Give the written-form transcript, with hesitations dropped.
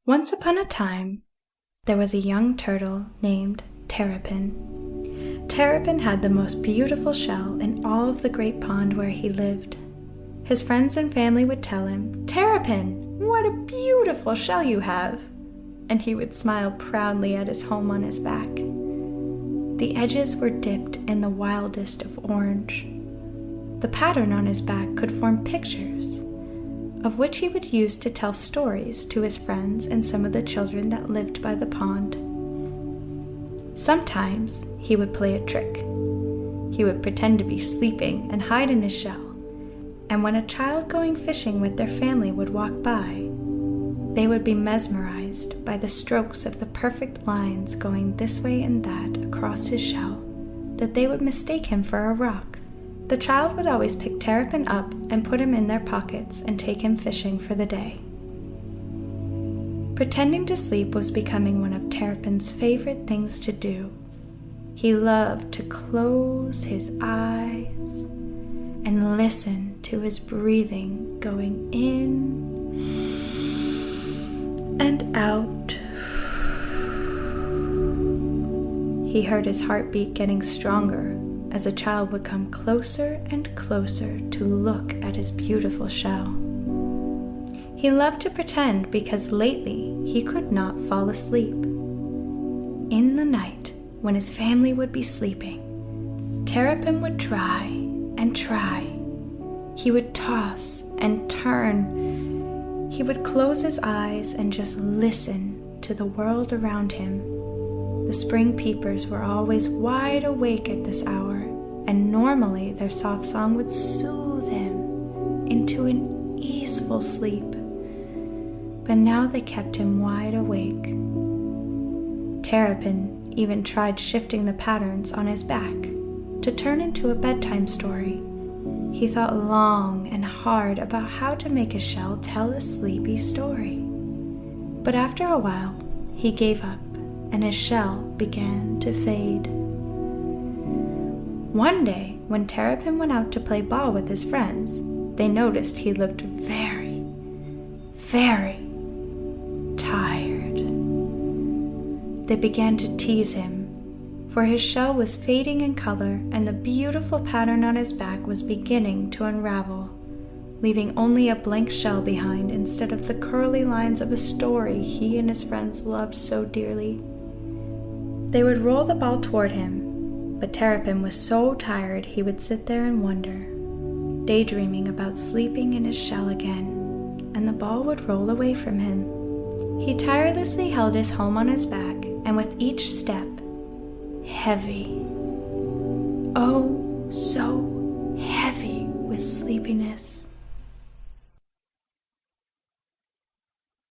Once upon a time, there was a young turtle named Terrapin. Terrapin had the most beautiful shell in all of the great pond where he lived. His friends and family would tell him, "Terrapin, what a beautiful shell you have!" And he would smile proudly at his home on his back. The edges were dipped in the wildest of orange. The pattern on his back could form pictures, of which he would use to tell stories to his friends and some of the children that lived by the pond. Sometimes he would play a trick. He would pretend to be sleeping and hide in his shell, and when a child going fishing with their family would walk by, they would be mesmerized by the strokes of the perfect lines going this way and that across his shell, that they would mistake him for a rock. The child would always pick Terrapin up and put him in their pockets and take him fishing for the day. Pretending to sleep was becoming one of Terrapin's favorite things to do. He loved to close his eyes and listen to his breathing going in and out. He heard his heartbeat getting stronger as a child would come closer and closer to look at his beautiful shell. He loved to pretend because lately he could not fall asleep. In the night, when his family would be sleeping, Terrapin would try and try. He would toss and turn. He would close his eyes and just listen to the world around him. The spring peepers were always wide awake at this hour, and normally their soft song would soothe him into an easeful sleep. But now they kept him wide awake. Terrapin even tried shifting the patterns on his back to turn into a bedtime story. He thought long and hard about how to make his shell tell a sleepy story. But after a while, he gave up, and his shell began to fade. One day, when Terrapin went out to play ball with his friends, they noticed he looked very, very tired. They began to tease him, for his shell was fading in color and the beautiful pattern on his back was beginning to unravel, leaving only a blank shell behind instead of the curly lines of a story he and his friends loved so dearly. They would roll the ball toward him, but Terrapin was so tired he would sit there and wonder, daydreaming about sleeping in his shell again, and the ball would roll away from him. He tirelessly held his home on his back, and with each step, heavy, oh so heavy with sleepiness,